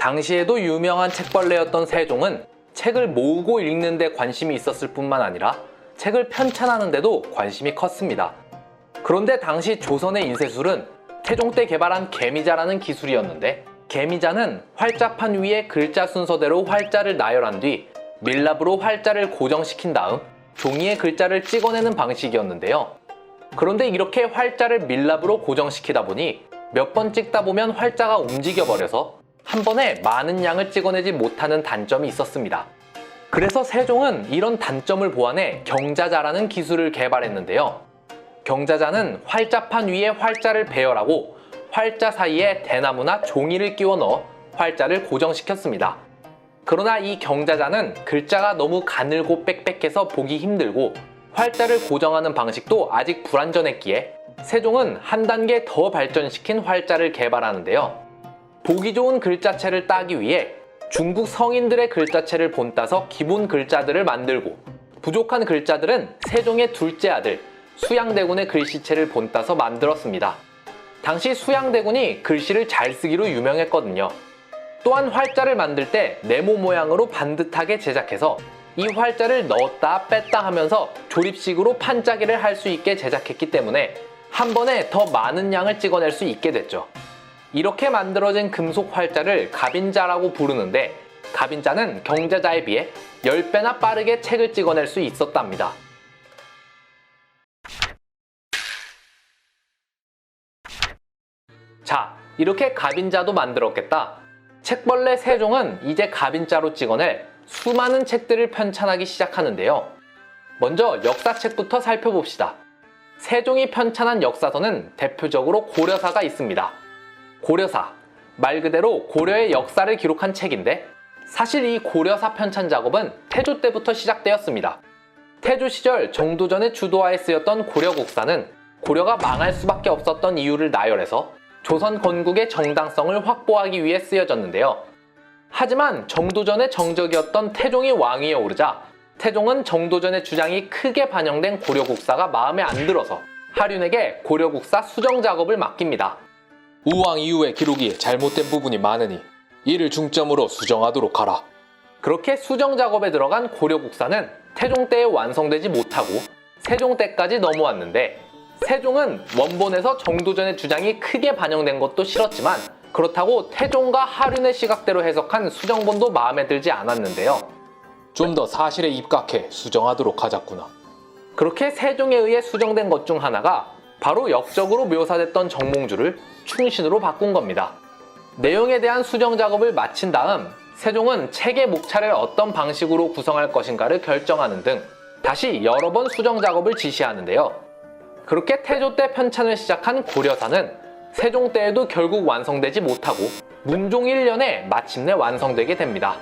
당시에도 유명한 책벌레였던 세종은 책을 모으고 읽는 데 관심이 있었을 뿐만 아니라 책을 편찬하는 데도 관심이 컸습니다. 그런데 당시 조선의 인쇄술은 태종 때 개발한 개미자라는 기술이었는데, 개미자는 활자판 위에 글자 순서대로 활자를 나열한 뒤 밀랍으로 활자를 고정시킨 다음 종이에 글자를 찍어내는 방식이었는데요. 그런데 이렇게 활자를 밀랍으로 고정시키다 보니 몇 번 찍다 보면 활자가 움직여버려서 한 번에 많은 양을 찍어내지 못하는 단점이 있었습니다. 그래서 세종은 이런 단점을 보완해 경자자라는 기술을 개발했는데요. 경자자는 활자판 위에 활자를 배열하고 활자 사이에 대나무나 종이를 끼워 넣어 활자를 고정시켰습니다. 그러나 이 경자자는 글자가 너무 가늘고 빽빽해서 보기 힘들고 활자를 고정하는 방식도 아직 불완전했기에 세종은 한 단계 더 발전시킨 활자를 개발하는데요. 보기 좋은 글자체를 따기 위해 중국 성인들의 글자체를 본따서 기본 글자들을 만들고, 부족한 글자들은 세종의 둘째 아들 수양대군의 글씨체를 본따서 만들었습니다. 당시 수양대군이 글씨를 잘 쓰기로 유명했거든요. 또한 활자를 만들 때 네모 모양으로 반듯하게 제작해서 이 활자를 넣었다 뺐다 하면서 조립식으로 판짜기를 할 수 있게 제작했기 때문에 한 번에 더 많은 양을 찍어낼 수 있게 됐죠. 이렇게 만들어진 금속 활자를 갑인자라고 부르는데, 갑인자는 경자자에 비해 10배나 빠르게 책을 찍어낼 수 있었답니다. 자, 이렇게 갑인자도 만들었겠다. 책벌레 세종은 이제 갑인자로 찍어낼 수많은 책들을 편찬하기 시작하는데요. 먼저 역사책부터 살펴봅시다. 세종이 편찬한 역사서는 대표적으로 고려사가 있습니다. 고려사, 말 그대로 고려의 역사를 기록한 책인데, 사실 이 고려사 편찬 작업은 태조 때부터 시작되었습니다. 태조 시절 정도전의 주도하에 쓰였던 고려국사는 고려가 망할 수밖에 없었던 이유를 나열해서 조선 건국의 정당성을 확보하기 위해 쓰여졌는데요. 하지만 정도전의 정적이었던 태종이 왕위에 오르자 태종은 정도전의 주장이 크게 반영된 고려국사가 마음에 안 들어서 하륜에게 고려국사 수정 작업을 맡깁니다. 우왕 이후의 기록이 잘못된 부분이 많으니 이를 중점으로 수정하도록 하라. 그렇게 수정 작업에 들어간 고려국사는 태종 때에 완성되지 못하고 세종 때까지 넘어왔는데, 세종은 원본에서 정도전의 주장이 크게 반영된 것도 싫었지만 그렇다고 태종과 하륜의 시각대로 해석한 수정본도 마음에 들지 않았는데요. 좀 더 사실에 입각해 수정하도록 하자꾸나. 그렇게 세종에 의해 수정된 것 중 하나가 바로 역적으로 묘사됐던 정몽주를 충신으로 바꾼 겁니다. 내용에 대한 수정 작업을 마친 다음 세종은 책의 목차를 어떤 방식으로 구성할 것인가를 결정하는 등 다시 여러 번 수정 작업을 지시하는데요. 그렇게 태조 때 편찬을 시작한 고려사는 세종 때에도 결국 완성되지 못하고 문종 1년에 마침내 완성되게 됩니다.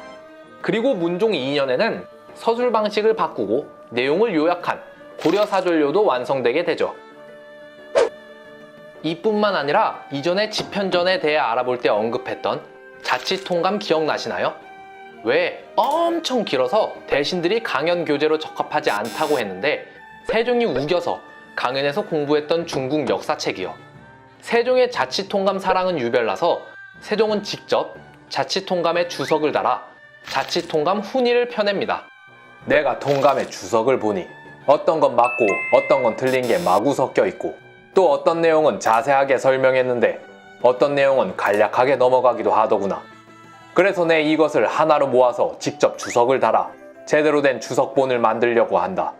그리고 문종 2년에는 서술 방식을 바꾸고 내용을 요약한 고려사전료도 완성되게 되죠. 이뿐만 아니라 이전에 집현전에 대해 알아볼 때 언급했던 자치통감 기억나시나요? 왜 엄청 길어서 대신들이 강연 교재로 적합하지 않다고 했는데 세종이 우겨서 강연에서 공부했던 중국 역사책이요. 세종의 자치통감 사랑은 유별나서 세종은 직접 자치통감에 주석을 달아 자치통감 훈의를 펴냅니다. 내가 통감의 주석을 보니 어떤 건 맞고 어떤 건 틀린 게 마구 섞여 있고, 또 어떤 내용은 자세하게 설명했는데 어떤 내용은 간략하게 넘어가기도 하더구나. 그래서 내 이것을 하나로 모아서 직접 주석을 달아 제대로 된 주석본을 만들려고 한다.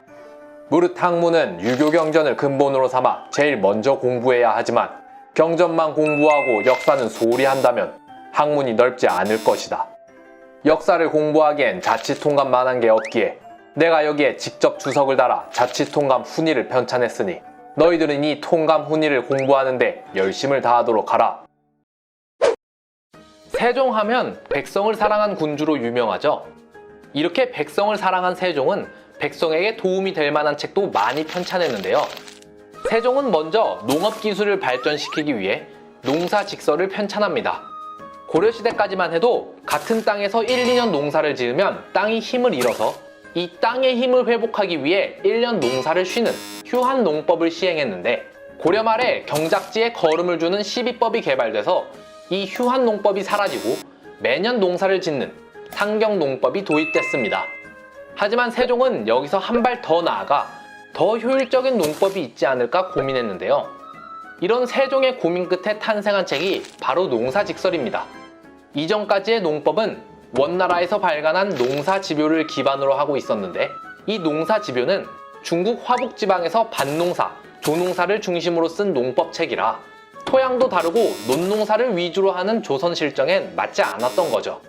무릇 학문은 유교 경전을 근본으로 삼아 제일 먼저 공부해야 하지만 경전만 공부하고 역사는 소홀히 한다면 학문이 넓지 않을 것이다. 역사를 공부하기엔 자치통감만한 게 없기에 내가 여기에 직접 주석을 달아 자치통감 훈의를 편찬했으니 너희들은 이 통감 훈의를 공부하는데 열심을 다하도록 하라. 세종하면 백성을 사랑한 군주로 유명하죠. 이렇게 백성을 사랑한 세종은 백성에게 도움이 될 만한 책도 많이 편찬했는데요. 세종은 먼저 농업기술을 발전시키기 위해 농사직서를 편찬합니다. 고려시대까지만 해도 같은 땅에서 1, 2년 농사를 지으면 땅이 힘을 잃어서 이 땅의 힘을 회복하기 위해 1년 농사를 쉬는 휴한농법을 시행했는데, 고려 말에 경작지에 거름을 주는 시비법이 개발돼서 이 휴한농법이 사라지고 매년 농사를 짓는 상경농법이 도입됐습니다. 하지만 세종은 여기서 한 발 더 나아가 더 효율적인 농법이 있지 않을까 고민했는데요. 이런 세종의 고민 끝에 탄생한 책이 바로 농사직설입니다. 이전까지의 농법은 원나라에서 발간한 농사지표를 기반으로 하고 있었는데, 이 농사지표는 중국 화북지방에서 밭농사, 조농사를 중심으로 쓴 농법책이라 토양도 다르고 논농사를 위주로 하는 조선 실정엔 맞지 않았던 거죠.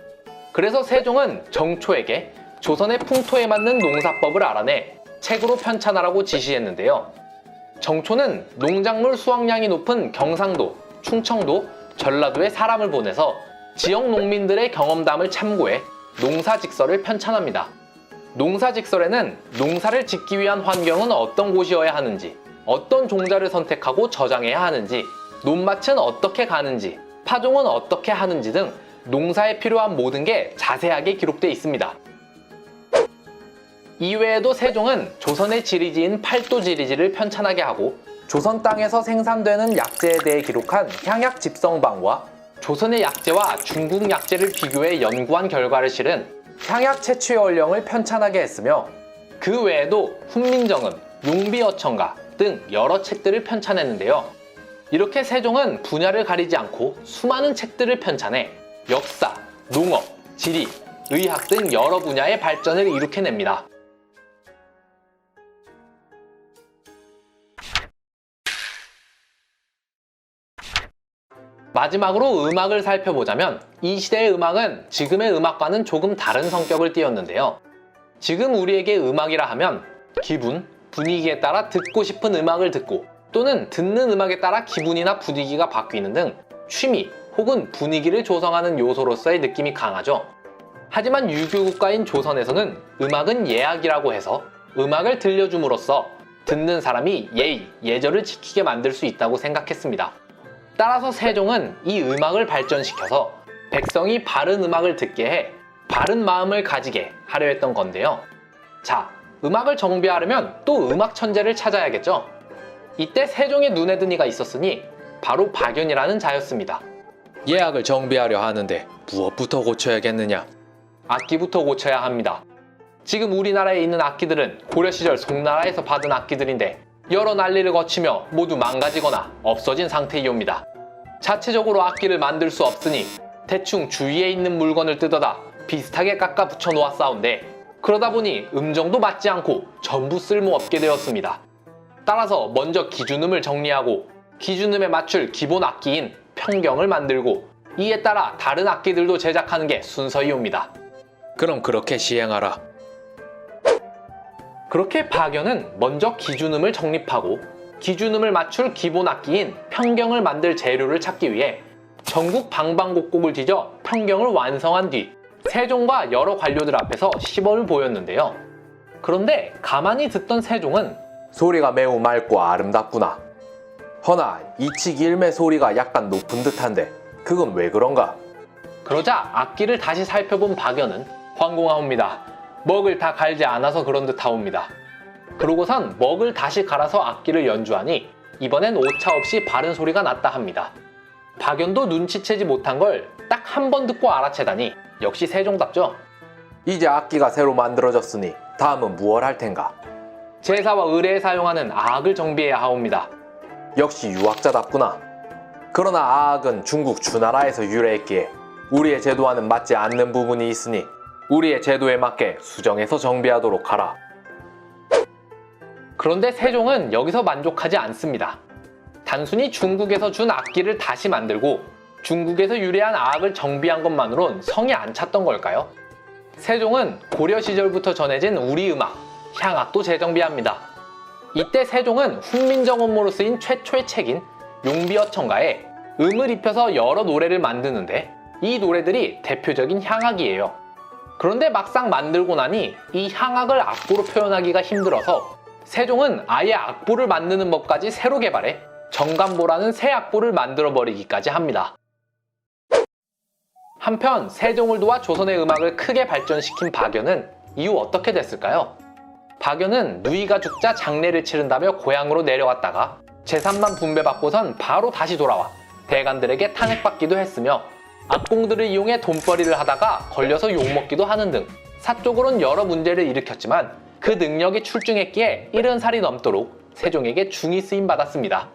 그래서 세종은 정초에게 조선의 풍토에 맞는 농사법을 알아내 책으로 편찬하라고 지시했는데요. 정초는 농작물 수확량이 높은 경상도, 충청도, 전라도에 사람을 보내서 지역 농민들의 경험담을 참고해 농사직설을 편찬합니다. 농사직설에는 농사를 짓기 위한 환경은 어떤 곳이어야 하는지, 어떤 종자를 선택하고 저장해야 하는지, 논밭은 어떻게 가는지, 파종은 어떻게 하는지 등 농사에 필요한 모든 게 자세하게 기록되어 있습니다. 이외에도 세종은 조선의 지리지인 팔도지리지를 편찬하게 하고, 조선 땅에서 생산되는 약재에 대해 기록한 향약집성방과 조선의 약재와 중국 약재를 비교해 연구한 결과를 실은 향약 채취 원령을 편찬하게 했으며, 그 외에도 훈민정음, 용비어천가 등 여러 책들을 편찬했는데요. 이렇게 세종은 분야를 가리지 않고 수많은 책들을 편찬해 역사, 농업, 지리, 의학 등 여러 분야의 발전을 이룩해냅니다. 마지막으로 음악을 살펴보자면, 이 시대의 음악은 지금의 음악과는 조금 다른 성격을 띠었는데요. 지금 우리에게 음악이라 하면 기분, 분위기에 따라 듣고 싶은 음악을 듣고, 또는 듣는 음악에 따라 기분이나 분위기가 바뀌는 등 취미 혹은 분위기를 조성하는 요소로서의 느낌이 강하죠. 하지만 유교국가인 조선에서는 음악은 예악이라고 해서 음악을 들려줌으로써 듣는 사람이 예의, 예절을 지키게 만들 수 있다고 생각했습니다. 따라서 세종은 이 음악을 발전시켜서 백성이 바른 음악을 듣게 해 바른 마음을 가지게 하려 했던 건데요. 자, 음악을 정비하려면 또 음악 천재를 찾아야겠죠. 이때 세종의 눈에 든 이가 있었으니 바로 박연이라는 자였습니다. 예악을 정비하려 하는데 무엇부터 고쳐야겠느냐? 악기부터 고쳐야 합니다. 지금 우리나라에 있는 악기들은 고려 시절 송나라에서 받은 악기들인데 여러 난리를 거치며 모두 망가지거나 없어진 상태이옵니다. 자체적으로 악기를 만들 수 없으니 대충 주위에 있는 물건을 뜯어다 비슷하게 깎아 붙여 놓았사온데, 그러다 보니 음정도 맞지 않고 전부 쓸모없게 되었습니다. 따라서 먼저 기준음을 정리하고 기준음에 맞출 기본 악기인 평경을 만들고, 이에 따라 다른 악기들도 제작하는 게 순서이옵니다. 그럼 그렇게 시행하라. 그렇게 박연은 먼저 기준음을 정립하고 기준음을 맞출 기본 악기인 평경을 만들 재료를 찾기 위해 전국 방방곡곡을 뒤져 평경을 완성한 뒤 세종과 여러 관료들 앞에서 시범을 보였는데요. 그런데 가만히 듣던 세종은 소리가 매우 맑고 아름답구나. 허나 이치기 일매 소리가 약간 높은 듯한데 그건 왜 그런가? 그러자 악기를 다시 살펴본 박연은 황공하옵니다. 먹을 다 갈지 않아서 그런 듯 하옵니다. 그러고선 먹을 다시 갈아서 악기를 연주하니 이번엔 오차 없이 바른 소리가 났다 합니다. 박연도 눈치채지 못한 걸 딱 한 번 듣고 알아채다니 역시 세종답죠. 이제 악기가 새로 만들어졌으니 다음은 무얼 할 텐가? 제사와 의례에 사용하는 아악을 정비해야 하옵니다. 역시 유학자답구나. 그러나 아악은 중국 주나라에서 유래했기에 우리의 제도와는 맞지 않는 부분이 있으니 우리의 제도에 맞게 수정해서 정비하도록 하라. 그런데 세종은 여기서 만족하지 않습니다. 단순히 중국에서 준 악기를 다시 만들고 중국에서 유래한 아악을 정비한 것만으론 성이 안 찼던 걸까요? 세종은 고려 시절부터 전해진 우리 음악, 향악도 재정비합니다. 이때 세종은 훈민정음으로 쓰인 최초의 책인 용비어천가에 음을 입혀서 여러 노래를 만드는데, 이 노래들이 대표적인 향악이에요. 그런데 막상 만들고 나니 이 향악을 악보로 표현하기가 힘들어서 세종은 아예 악보를 만드는 법까지 새로 개발해 정감보라는 새 악보를 만들어버리기까지 합니다. 한편 세종을 도와 조선의 음악을 크게 발전시킨 박연은 이후 어떻게 됐을까요? 박연은 누이가 죽자 장례를 치른다며 고향으로 내려갔다가 재산만 분배받고선 바로 다시 돌아와 대간들에게 탄핵받기도 했으며, 악공들을 이용해 돈벌이를 하다가 걸려서 욕먹기도 하는 등 사적으로는 여러 문제를 일으켰지만 그 능력이 출중했기에 70살이 넘도록 세종에게 중히 쓰임받았습니다.